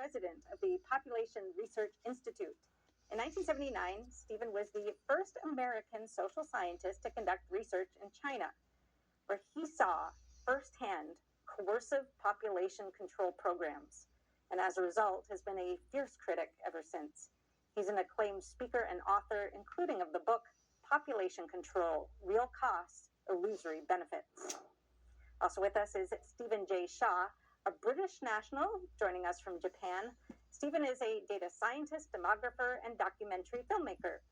president of the Population Research Institute. In 1979, Stephen was the first American social scientist to conduct research in China, where he saw firsthand coercive population control programs, and as a result has been a fierce critic ever since. He's an acclaimed speaker and author, including of the book Population Control: Real Costs, Illusory Benefits. Also with us is Stephen J. Shaw, a British national joining us from Japan. Stephen is a data scientist, demographer, and documentary filmmaker.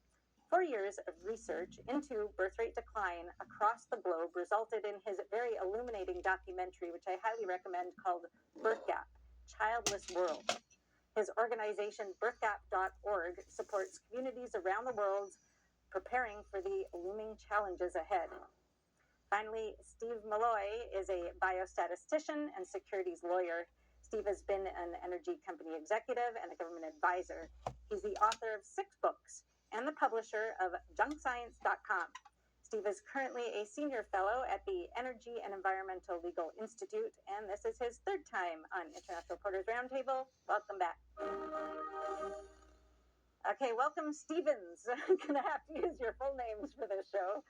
4 years of research into birth rate decline across the globe resulted in his very illuminating documentary, which I highly recommend, called Birth Gap: Childless World. His organization, birthgap.org, supports communities around the world preparing for the looming challenges ahead. Finally, Steve Malloy is a biostatistician and securities lawyer. Steve has been an energy company executive and a government advisor. He's the author of 6 books and the publisher of junkscience.com. Steve is currently a senior fellow at the Energy and Environmental Legal Institute, and this is his 3rd time on International Reporters Roundtable. Welcome back. Okay, welcome, Stevens. I'm going to have to use your full names for this show.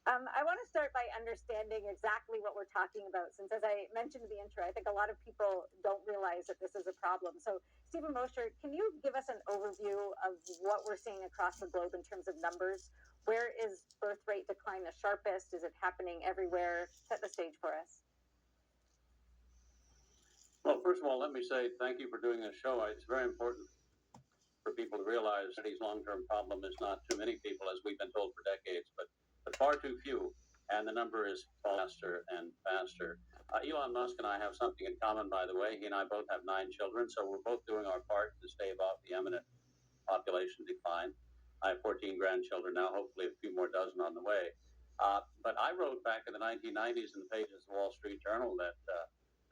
I want to start by understanding exactly what we're talking about, since, as I mentioned in the intro, I think a lot of people don't realize that this is a problem. So, Stephen Mosher, can you give us an overview of what we're seeing across the globe in terms of numbers? Where is birth rate decline the sharpest? Is it happening everywhere? Set the stage for us. Well, first of all, let me say thank you for doing this show. It's very important for people to realize that his long-term problem is not too many people, as we've been told for decades, but far too few, and the number is faster and faster. Elon Musk and I have something in common, by the way. He and I both have 9 children, so we're both doing our part to stave off the imminent population decline. I have 14 grandchildren now, hopefully a few more dozen on the way. But I wrote back in the 1990s in the pages of the Wall Street Journal that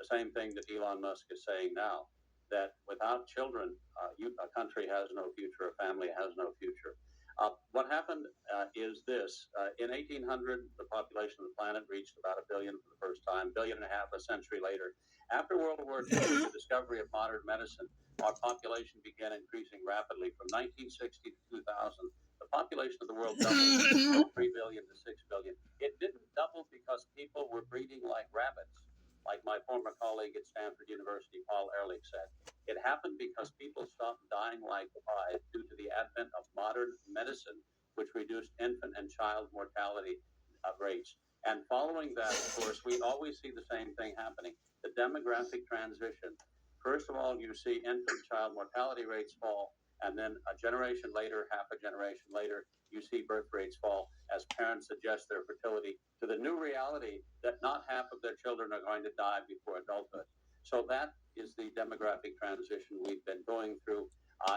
the same thing that Elon Musk is saying now, that without children, a country has no future, a family has no future. What happened is this. In 1800, the population of the planet reached about 1 billion for the first time, 1.5 billion a century later. After World War II, the discovery of modern medicine, our population began increasing rapidly. From 1960 to 2000, the population of the world doubled from 3 billion to 6 billion. It didn't double because people were breeding like rabbits, like my former colleague at Stanford University, Paul Ehrlich, said. It happened because people stopped dying like flies due to the advent of modern medicine, which reduced infant and child mortality rates. And following that, of course, we always see the same thing happening, the demographic transition. First of all, you see infant child mortality rates fall, and then a generation later, half a generation later, you see birth rates fall as parents adjust their fertility to the new reality that not half of their children are going to die before adulthood. So that is the demographic transition we've been going through.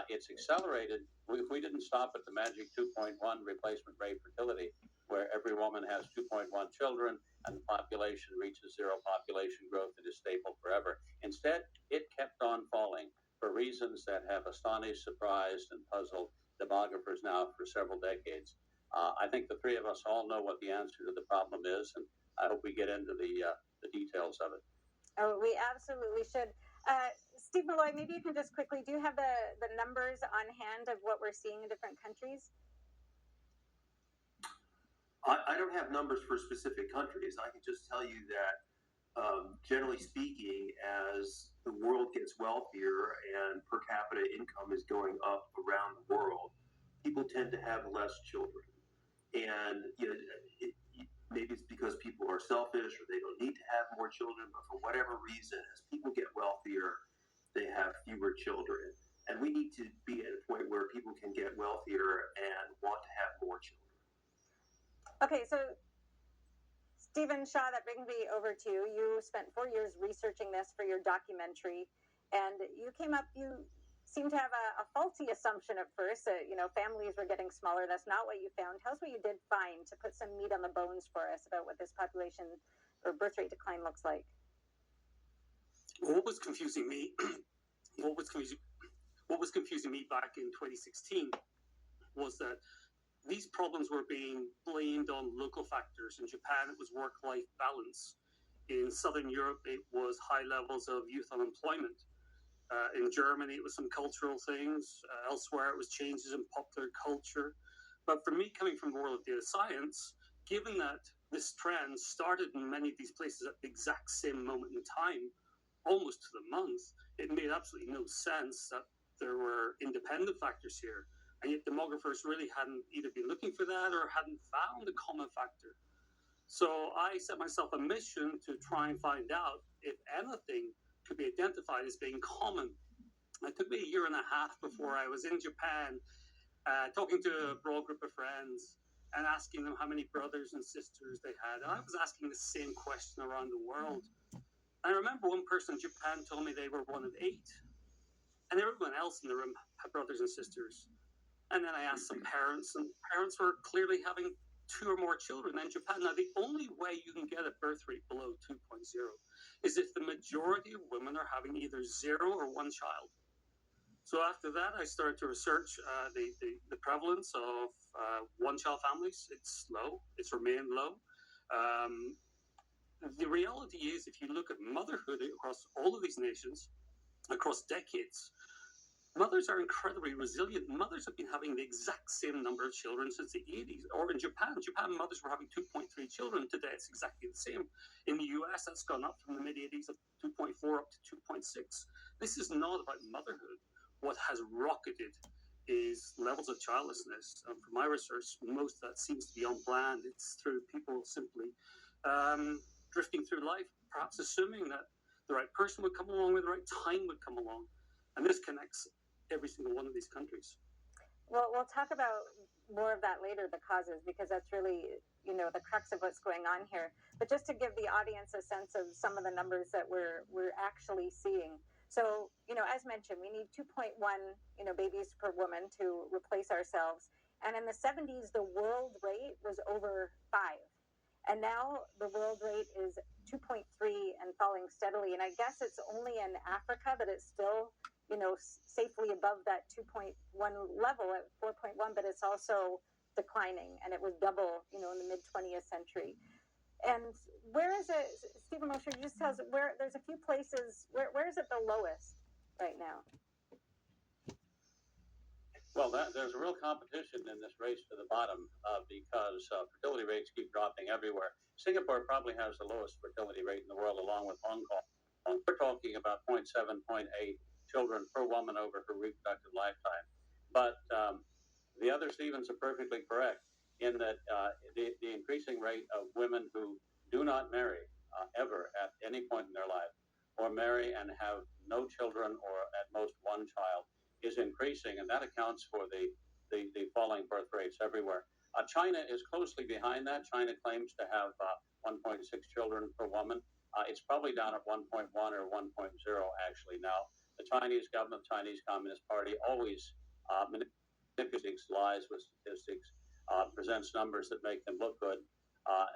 It's accelerated. If we didn't stop at the magic 2.1 replacement rate fertility, where every woman has 2.1 children and the population reaches 0 population growth, it is stable forever. Instead, it kept on falling for reasons that have astonished, surprised, and puzzled demographers now for several decades. I think the 3 of us all know what the answer to the problem is, and I hope we get into the details of it. Oh, we absolutely should. Steve Malloy, maybe you can just quickly, do you have the numbers on hand of what we're seeing in different countries? I don't have numbers for specific countries. I can just tell you that, generally speaking, as the world gets wealthier and per capita income is going up around the world, people tend to have less children. And maybe it's because people are selfish or they don't need to have more children, but for whatever reason, as people get wealthier, they have fewer children. And we need to be at a point where people can get wealthier and want to have more children. Okay, so Stephen Shaw, that brings me over to you. You spent 4 years researching this for your documentary, and you seem to have a faulty assumption at first that, families were getting smaller. That's not what you found. Tell us what you did find to put some meat on the bones for us about what this population or birth rate decline looks like. What was confusing me, what was confusing me back in 2016 was that these problems were being blamed on local factors. In Japan, it was work-life balance. In Southern Europe, it was high levels of youth unemployment. In Germany, it was some cultural things. Elsewhere, it was changes in popular culture. But for me, coming from the world of data science, given that this trend started in many of these places at the exact same moment in time, almost to the month, it made absolutely no sense that there were independent factors here. And yet demographers really hadn't either been looking for that or hadn't found a common factor. So I set myself a mission to try and find out if anything could be identified as being common. It took me a year and a half before I was in Japan, talking to a broad group of friends and asking them how many brothers and sisters they had. And I was asking the same question around the world. And I remember one person in Japan told me they were one of 8, and everyone else in the room had brothers and sisters. And then I asked some parents, and parents were clearly having 2 or more children in Japan. Now, the only way you can get a birth rate below 2.0 is if the majority of women are having either 0 or 1 child. So after that, I started to research the prevalence of one-child families. It's low. It's remained low. The reality is, if you look at motherhood across all of these nations, across decades, mothers are incredibly resilient. Mothers have been having the exact same number of children since the 80s. Or in Japan, mothers were having 2.3 children. Today, it's exactly the same. In the US, that's gone up from the mid-80s of 2.4 up to 2.6. This is not about motherhood. What has rocketed is levels of childlessness. From my research, most of that seems to be unplanned. It's through people simply drifting through life, perhaps assuming that the right person would come along, or the right time would come along. And this connects every single one of these countries. Well, we'll talk about more of that later, the causes, because that's really, the crux of what's going on here. But just to give the audience a sense of some of the numbers that we're actually seeing. So, as mentioned, we need 2.1, babies per woman to replace ourselves. And in the 70s, the world rate was over 5. And now the world rate is 2.3 and falling steadily. And I guess it's only in Africa that it's still, safely above that 2.1 level at 4.1, but it's also declining. And it was double, in the mid 20th century. And where is it, Stephen Mosher, just tells it where there's a few places, where is it the lowest right now? Well, there's a real competition in this race to the bottom because fertility rates keep dropping everywhere. Singapore probably has the lowest fertility rate in the world, along with Hong Kong. We're talking about 0.7, 0.8 children per woman over her reproductive lifetime. But the other Stevens are perfectly correct in that the increasing rate of women who do not marry ever at any point in their life, or marry and have no children or at most 1 child, is increasing, and that accounts for the falling birth rates everywhere. China is closely behind that. China claims to have 1.6 children per woman. It's probably down at 1.1 or 1.0 actually now. The Chinese government, Chinese Communist Party, always manipulates, lies with statistics, presents numbers that make them look good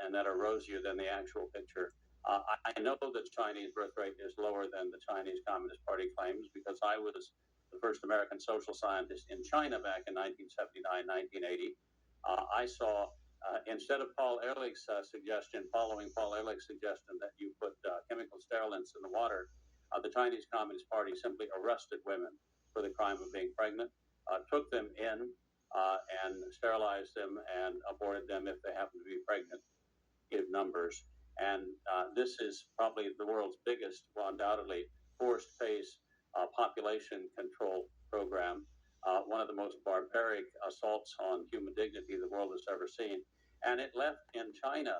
and that are rosier than the actual picture. I know that Chinese birth rate is lower than the Chinese Communist Party claims because I was the first American social scientist in China back in 1979, 1980. I saw, instead of Paul Ehrlich's suggestion, following Paul Ehrlich's suggestion that you put chemical sterilants in the water, the Chinese Communist Party simply arrested women for the crime of being pregnant, took them in and sterilized them and aborted them if they happened to be pregnant, give numbers. And this is probably the world's biggest, well, undoubtedly, forced pace population control program, one of the most barbaric assaults on human dignity the world has ever seen. And it left in China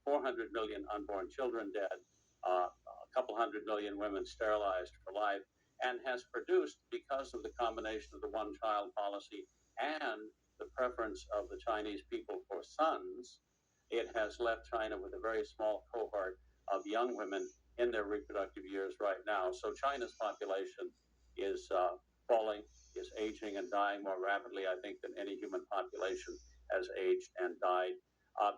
400 million unborn children dead, a couple 100 million women sterilized for life, and has produced, because of the combination of the one-child policy and the preference of the Chinese people for sons, it has left China with a very small cohort of young women in their reproductive years right now. So China's population is falling, is aging and dying more rapidly, I think, than any human population has aged and died.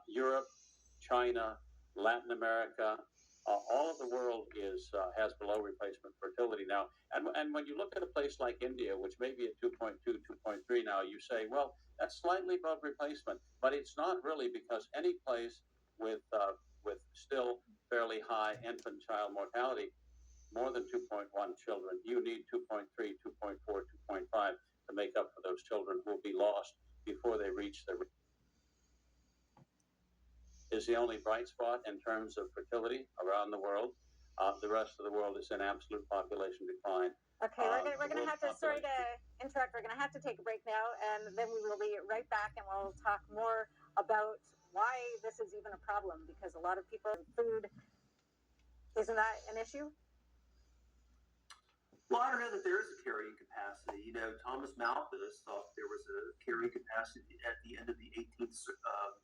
Europe, China, Latin America, all of the world has below replacement fertility now. And when you look at a place like India, which may be at 2.2, 2.3 now, you say, well, that's slightly above replacement. But it's not really, because any place with still fairly high infant child mortality more than 2.1 children. You need 2.3, 2.4, 2.5 to make up for those children who will be lost before they reach the is the only bright spot in terms of fertility around the world. The rest of the world is in absolute population decline. Okay, we're gonna have to, sorry to interrupt, we're gonna have to take a break now, and then we will be right back, and we'll talk more about why this is even a problem, because a lot of people, food, isn't that an issue? Well, I don't know that there is a carrying capacity. You know, Thomas Malthus thought there was a carrying capacity at the end of the 18th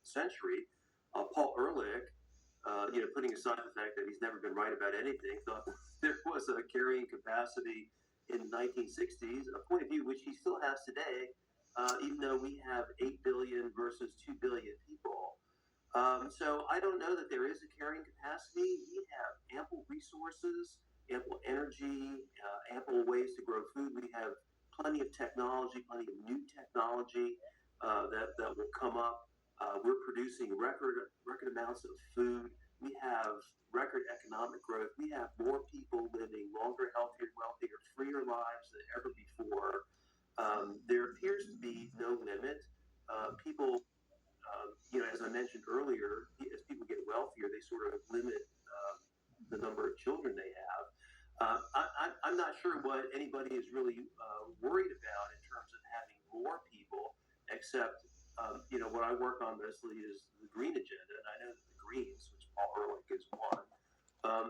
century. Paul Ehrlich, putting aside the fact that he's never been right about anything, thought there was a carrying capacity in the 1960s, a point of view which he still has today, even though we have 8 billion versus 2 billion people. So I don't know that there is a carrying capacity. We have ample resources, ample energy, ample ways to grow food. We have plenty of technology, plenty of new technology that will come up. We're producing record amounts of food. We have record economic growth. We have more people living longer, healthier, wealthier, freer lives than ever before. There appears to be no limit. People, as I mentioned earlier, as people get wealthier, they sort of limit the number of children they have. I'm not sure what anybody is really worried about in terms of having more people, except, what I work on mostly is the green agenda. And I know that the Greens, which Paul Ehrlich is one,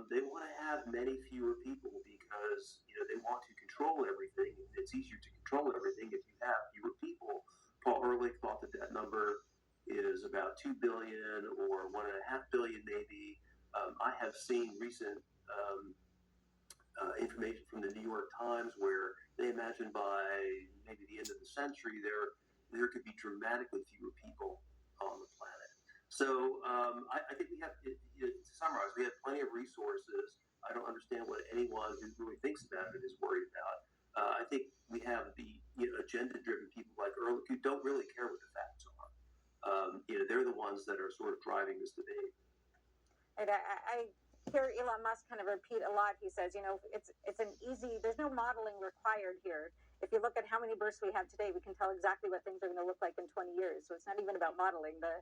they want to have many fewer people because, they want to control everything. It's easier to control everything if you have fewer people. Paul Ehrlich thought that number is about 2 billion or 1.5 billion maybe. I have seen recent information from the New York Times where they imagine by maybe the end of the century there could be dramatically fewer people on the planet. So I think we have, to summarize, we have plenty of resources. I don't understand what anyone who really thinks about it is worried about. I think we have the agenda-driven people like Ehrlich who don't really care what the facts are. They're the ones that are sort of driving this debate. And I hear Elon Musk kind of repeat a lot. He says, it's an easy, there's no modeling required here. If you look at how many births we have today, we can tell exactly what things are going to look like in 20 years. So it's not even about modeling. The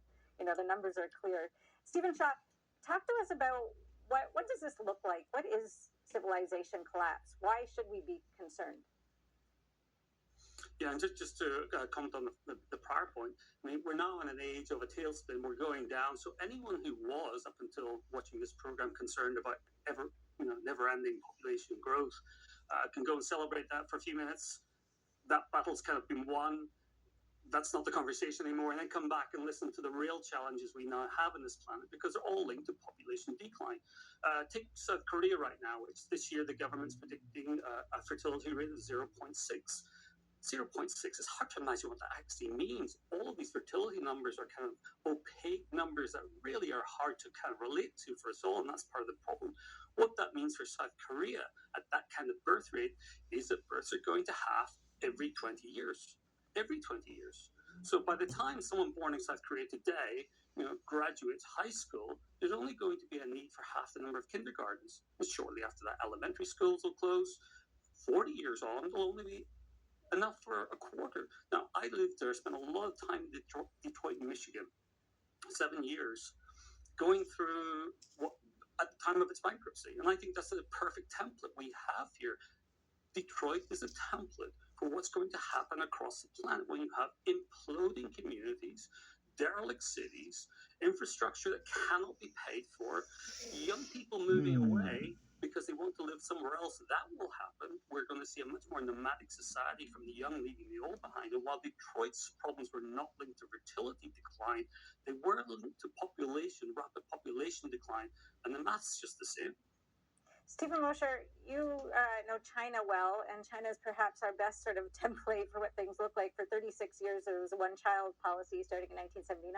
numbers are clear. Stephen Shaw, talk to us about what does this look like? What is civilization collapse? Why should we be concerned? Yeah, and just to comment on the prior point, I mean, we're now in an age of a tailspin. We're going down. So anyone who was, up until watching this program, concerned about never-ending population growth can go and celebrate that for a few minutes. That battle's kind of been won. That's not the conversation anymore. And then come back and listen to the real challenges we now have in this planet, because they're all linked to population decline. Take South Korea right now, which this year the government's predicting a fertility rate of 0.6. 0.6 is hard to imagine what that actually means. All of these fertility numbers are kind of opaque numbers that really are hard to kind of relate to for us all, and that's part of the problem. What that means for South Korea at that kind of birth rate is that births are going to halve every 20 years. Every 20 years. So by the time someone born in South Korea today, graduates high school, there's only going to be a need for half the number of kindergartens. And shortly after that, elementary schools will close. 40 years on, there'll only be enough for a quarter. Now, I lived there, spent a lot of time in Detroit, Michigan, 7 years, going through what at the time of its bankruptcy. And I think that's a perfect template we have here. Detroit is a template for what's going to happen across the planet when you have imploding communities, derelict cities, infrastructure that cannot be paid for, young people moving away because they want to live somewhere else. That will happen. We're going to see a much more nomadic society, from the young leaving the old behind. And while Detroit's problems were not linked to fertility decline, they were linked to rapid population decline. And the math's just the same. Stephen Mosher, you know China well, and China is perhaps our best sort of template for what things look like. For 36 years, there was a one-child policy starting in 1979,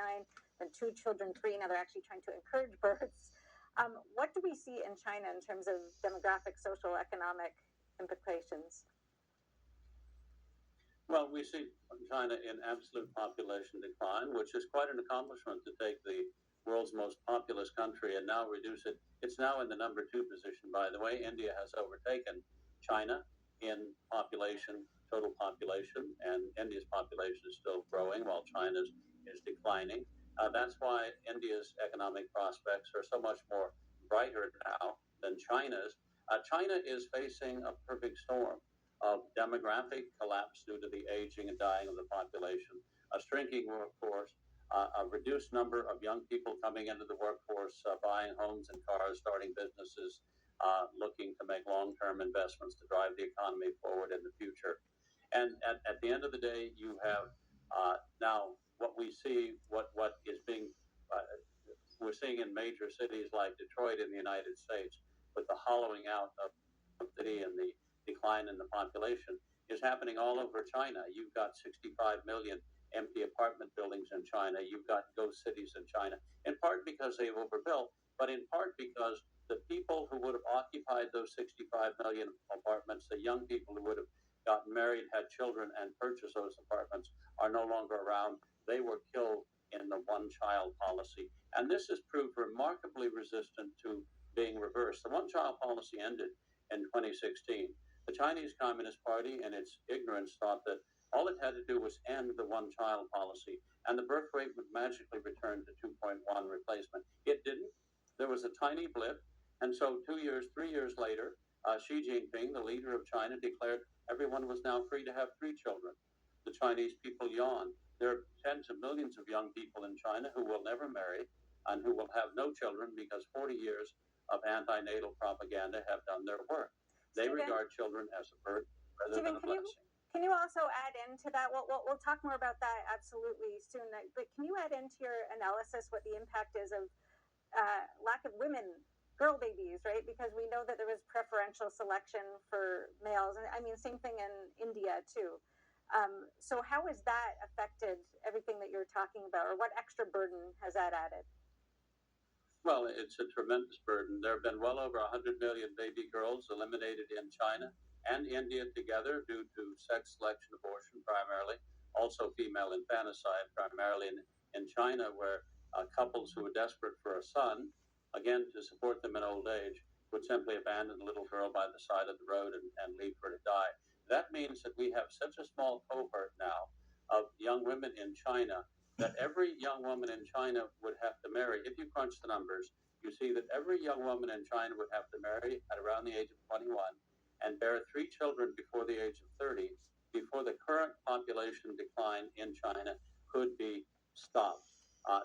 then 2 children, 3. Now they're actually trying to encourage births. What do we see in China in terms of demographic, social, economic implications? Well, we see China in absolute population decline, which is quite an accomplishment to take the world's most populous country, and now reduce it. It's now in the number 2 position, by the way. India has overtaken China in population, total population, and India's population is still growing while China's is declining. That's why India's economic prospects are so much more brighter now than China's. China is facing a perfect storm of demographic collapse due to the aging and dying of the population, a shrinking workforce, a reduced number of young people coming into the workforce, buying homes and cars, starting businesses, looking to make long-term investments to drive the economy forward in the future. And at the end of the day, you have now what we see, what is being, we're seeing in major cities like Detroit in the United States, with the hollowing out of the city and the decline in the population, is happening all over China. You've got 65 million empty apartment buildings in China. You've got ghost cities in China, in part because they've overbuilt, but in part because the people who would have occupied those 65 million apartments, the young people who would have gotten married, had children, and purchased those apartments are no longer around. They were killed in the one-child policy. And this has proved remarkably resistant to being reversed. The one-child policy ended in 2016. The Chinese Communist Party, in its ignorance, thought that all it had to do was end the one-child policy, and the birth rate would magically return to 2.1 replacement. It didn't. There was a tiny blip, and so 3 years later, Xi Jinping, the leader of China, declared everyone was now free to have 3 children. The Chinese people yawned. There are tens of millions of young people in China who will never marry and who will have no children because 40 years of anti-natal propaganda have done their work. They regard children as a burden rather than a blessing. Can you also add into that? We'll talk more about that absolutely soon. But can you add into your analysis what the impact is of lack of girl babies, right? Because we know that there was preferential selection for males, and I mean, same thing in India too. So how has that affected everything that you're talking about, or what extra burden has that added? Well, it's a tremendous burden. There have been well over 100 million baby girls eliminated in China and India together due to sex selection abortion primarily, also female infanticide primarily in China, where couples who are desperate for a son, again, to support them in old age, would simply abandon the little girl by the side of the road and leave her to die. That means that we have such a small cohort now of young women in China that every young woman in China would have to marry. If you crunch the numbers, you see that every young woman in China would have to marry at around the age of 21 and bear 3 children before the age of 30 before the current population decline in China could be stopped.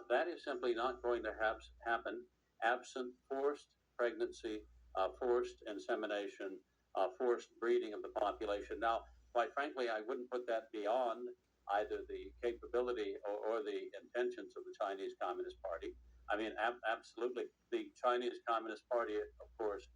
That is simply not going to happen absent forced pregnancy, forced insemination, forced breeding of the population. Now, quite frankly, I wouldn't put that beyond either the capability or the intentions of the Chinese Communist Party. I mean, absolutely. The Chinese Communist Party, of course,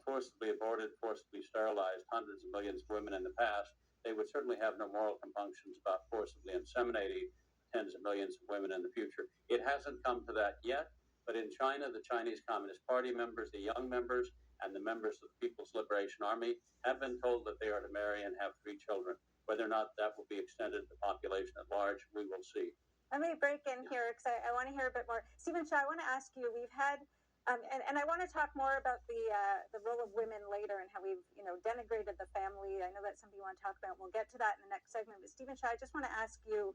forcibly aborted, forcibly sterilized hundreds of millions of women in the past. They would certainly have no moral compunctions about forcibly inseminating tens of millions of women in the future. It hasn't come to that yet, but in China, the Chinese Communist Party members, the young members, and the members of the People's Liberation Army have been told that they are to marry and have 3 children. Whether or not that will be extended to the population at large, we will see. Let me break in here because I want to hear a bit more. Stephen Shaw, I want to ask you, we've had, and I want to talk more about the role of women later and how we've, denigrated the family. I know that's something you want to talk about. We'll get to that in the next segment. But Stephen Shaw, I just want to ask you,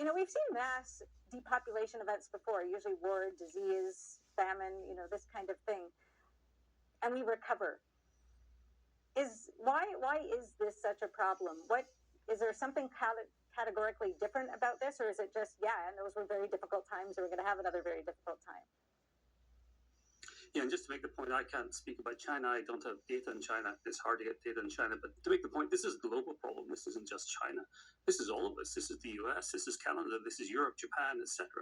we've seen mass depopulation events before, usually war, disease, famine, this kind of thing. And we recover. Why is this such a problem? Is there something categorically different about this, or is it just, and those were very difficult times, and we're going to have another very difficult time? Yeah, and just to make the point, I can't speak about China. I don't have data in China. It's hard to get data in China. But to make the point, this is a global problem. This isn't just China. This is all of us. This is the US. This is Canada. This is Europe, Japan, etc.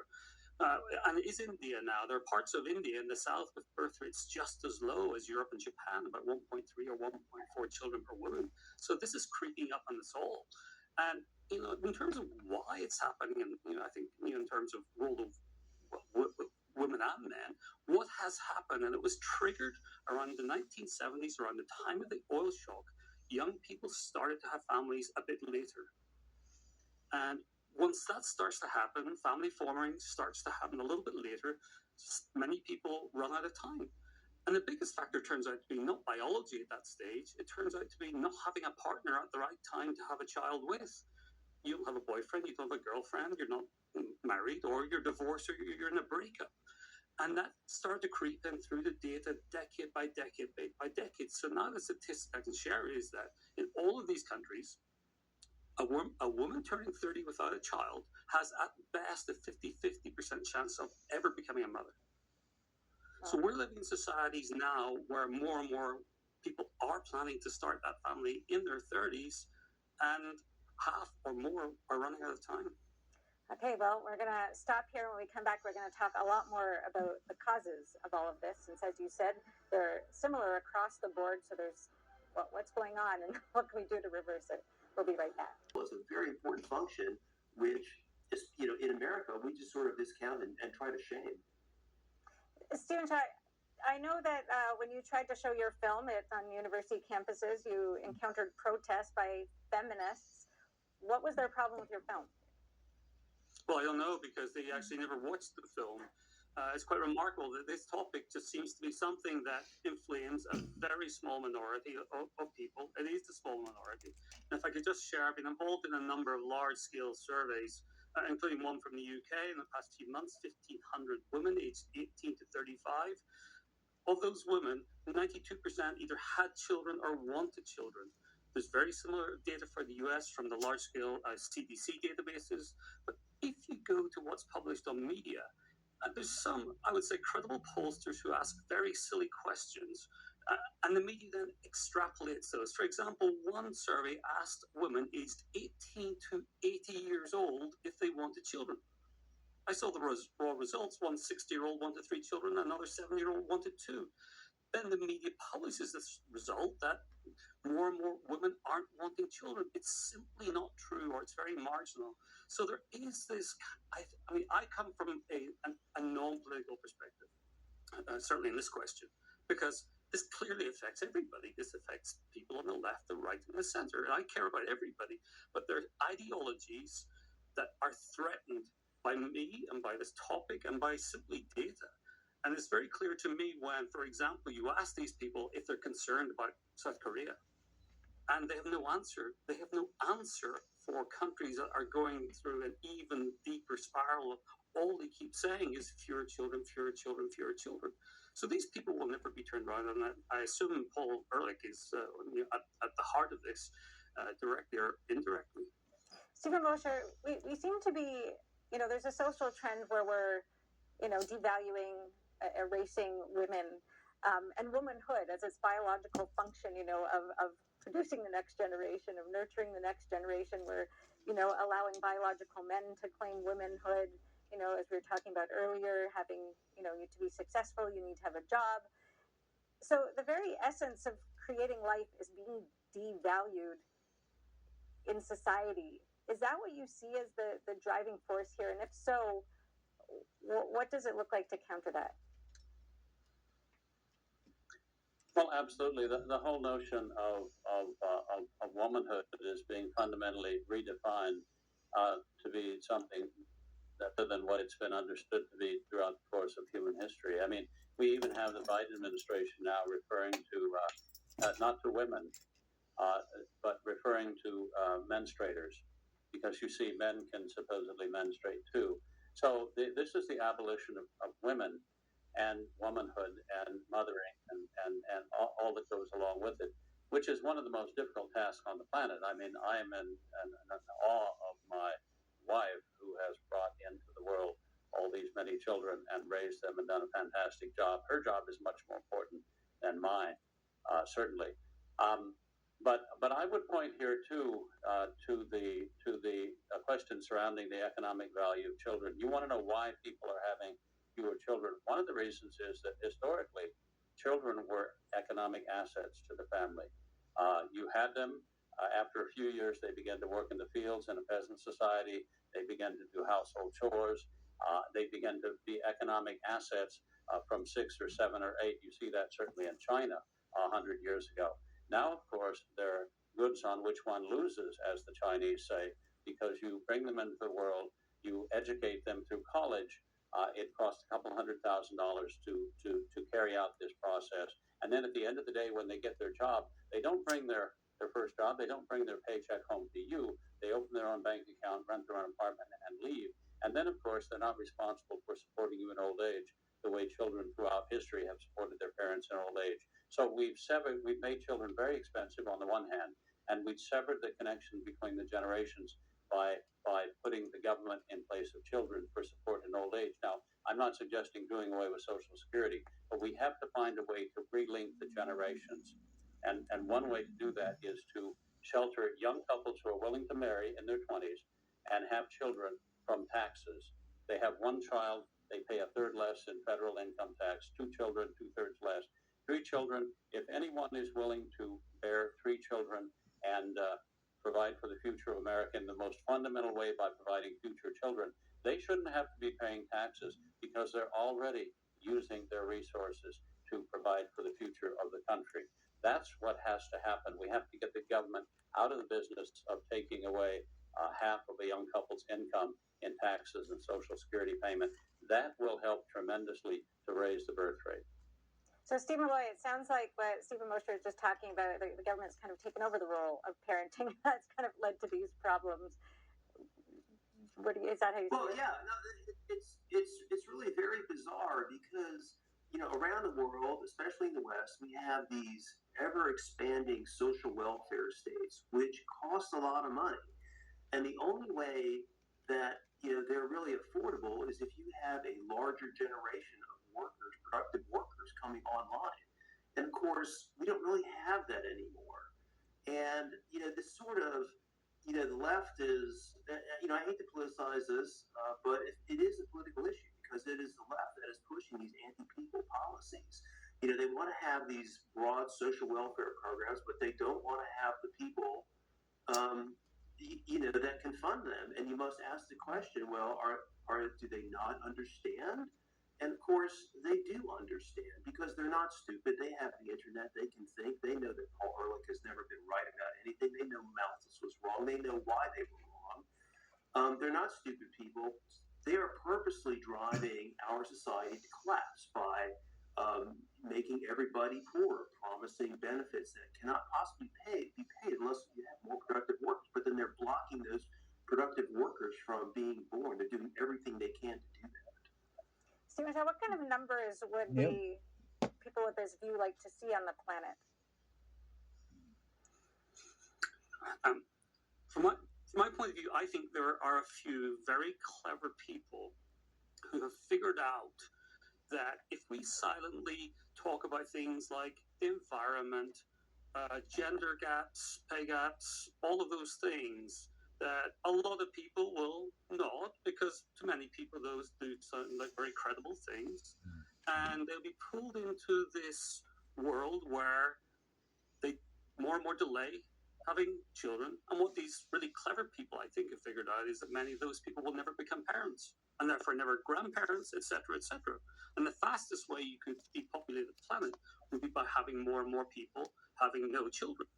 And it is India now. There are parts of India in the south with birth rates just as low as Europe and Japan, about 1.3 or 1.4 children per woman. So this is creeping up on us all. And, in terms of why it's happening, and, I think, in terms of role of women and men, what has happened, and it was triggered around the 1970s, around the time of the oil shock, young people started to have families a bit later. And once that starts to happen, family forming starts to happen a little bit later, many people run out of time. And the biggest factor turns out to be not biology at that stage. It turns out to be not having a partner at the right time to have a child with. You don't have a boyfriend, you don't have a girlfriend, you're not married, or you're divorced, or you're in a breakup. And that started to creep in through the data decade by decade by decade. So now the statistic I can share is that in all of these countries, a woman turning 30 without a child has at best a 50% chance of ever becoming a mother. So we're living in societies now where more and more people are planning to start that family in their 30s, and half or more are running out of time. Okay, well, we're going to stop here. When we come back, we're going to talk a lot more about the causes of all of this. Since, as you said, they're similar across the board. So there's what's going on and what can we do to reverse it? We'll be right back. Well, it's a very important function, which is, in America, we just sort of discount and try to shame. Stephen, I know that when you tried to show your film on university campuses, you encountered protests by feminists. What was their problem with your film? Well, I don't know, because they actually never watched the film. It's quite remarkable that this topic just seems to be something that inflames a very small minority of people. It is the small minority. And if I could just share, I've been involved in a number of large-scale surveys, including one from the UK in the past few months, 1,500 women aged 18 to 35. Of those women, 92% either had children or wanted children. There's very similar data for the US from the large-scale CDC databases. But if you go to what's published on media, there's some, I would say, credible pollsters who ask very silly questions, and the media then extrapolates those. For example, one survey asked women aged 18 to 80 years old if they wanted children. I saw the raw results. One 60-year-old wanted 3 children, another 7-year-old wanted 2. Then the media publishes this result that more and more women aren't wanting children. It's simply not true, or it's very marginal. So there is this, I mean, I come from a non-political perspective, certainly in this question, because this clearly affects everybody. This affects people on the left, the right, and the center. And I care about everybody. But there are ideologies that are threatened by me and by this topic and by simply data. And it's very clear to me when, for example, you ask these people if they're concerned about South Korea, and they have no answer. They have no answer for countries that are going through an even deeper spiral. All they keep saying is fewer children, fewer children, fewer children. So these people will never be turned around. And I assume Paul Ehrlich is at the heart of this, directly or indirectly. Stephen Mosher, we seem to be, there's a social trend where we're, devaluing, erasing women and womanhood as its biological function, of producing the next generation, of nurturing the next generation. We're, allowing biological men to claim womanhood, as we were talking about earlier, having, you to be successful, you need to have a job. So the very essence of creating life is being devalued in society. Is that what you see as the driving force here? And if so, what does it look like to counter that? Well, absolutely. The whole notion of womanhood is being fundamentally redefined to be something other than what it's been understood to be throughout the course of human history. I mean, we even have the Biden administration now referring to not to women, but referring to menstruators, because you see, men can supposedly menstruate too. So this is the abolition of women and womanhood and mothering and all that goes along with it, which is one of the most difficult tasks on the planet. I mean, I am in awe of my wife, who has brought into the world all these many children and raised them and done a fantastic job. Her job is much more important than mine, certainly. But I would point here too to the question surrounding the economic value of children. You want to know why people are having fewer children? One of the reasons is that historically, children were economic assets to the family. You had them. After a few years, they began to work in the fields in a peasant society. They began to do household chores. They began to be economic assets from 6 or 7 or 8. You see that certainly in China 100 years ago. Now, of course, there are goods on which one loses, as the Chinese say, because you bring them into the world, you educate them through college. It costs a couple $100,000 to carry out this process. And then at the end of the day, when they get their job, they don't bring their first job, they don't bring their paycheck home to you. They open their own bank account, rent their own apartment, and leave. And then, of course, they're not responsible for supporting you in old age the way children throughout history have supported their parents in old age. So we've made children very expensive on the one hand, and we've severed the connection between the generations by putting the government in place of children for support in old age. Now, I'm not suggesting doing away with Social Security, but we have to find a way to relink the generations. And one way to do that is to shelter young couples who are willing to marry in their 20s and have children from taxes. They have one child, they pay a third less in federal income tax, 2 children, 2/3 less. 3 children, if anyone is willing to bear 3 children and provide for the future of America in the most fundamental way by providing future children, they shouldn't have to be paying taxes because they're already using their resources to provide for the future of the country. That's what has to happen. We have to get the government out of the business of taking away half of a young couple's income in taxes and Social Security payment. That will help tremendously to raise the birth rate. So, Stephen Loy, it sounds like what Stephen Mosher is just talking about, the government's kind of taken over the role of parenting. That's kind of led to these problems. Is that how you see it? Well, yeah, no, it's really very bizarre because around the world, especially in the West, we have these ever expanding social welfare states, which cost a lot of money, and the only way that they're really affordable is if you have a larger generation of workers, productive workers, coming online. And of course, we don't really have that anymore. And this sort of the left is, I hate to politicize this, but it is a political issue because it is the left that is pushing these anti-people policies. They want to have these broad social welfare programs, but they don't want to have the people, that can fund them. And you must ask the question, well, do they not understand? And of course, they do understand because they're not stupid. They have the internet. They can think. They know that Paul Ehrlich has never been right about anything. They know Malthus was wrong. They know why they were wrong. They're not stupid people. They are purposely driving our society to collapse by making everybody poor, promising benefits that cannot possibly be paid unless you have more productive workers. But then they're blocking those productive workers from being born. They're doing everything they can to do that. Stephen, what kind of numbers would the people with this view like to see on the planet? From my point of view, I think there are a few very clever people who have figured out that if we silently talk about things like the environment, gender gaps, pay gaps, all of those things, that a lot of people will not, because to many people those do sound like very credible things, and they'll be pulled into this world where they more and more delay having children. And what these really clever people, I think, have figured out is that many of those people will never become parents, and therefore never grandparents, etc., etc. And the fastest way you could depopulate the planet would be by having more and more people having no children.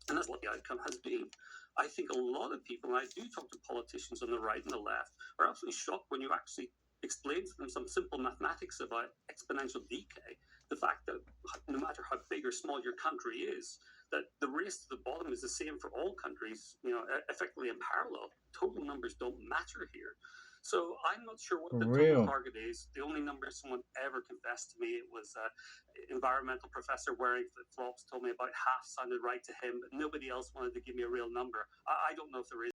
And that's what the outcome has been. I think a lot of people, and I do talk to politicians on the right and the left, are absolutely shocked when you actually explain to them some simple mathematics about exponential decay. The fact that no matter how big or small your country is, that the race to the bottom is the same for all countries, effectively in parallel. Total numbers don't matter here. So I'm not sure what the total target is. The only number someone ever confessed to me, it was an environmental professor wearing flip-flops, told me about half sounded right to him, but nobody else wanted to give me a real number. I don't know if there is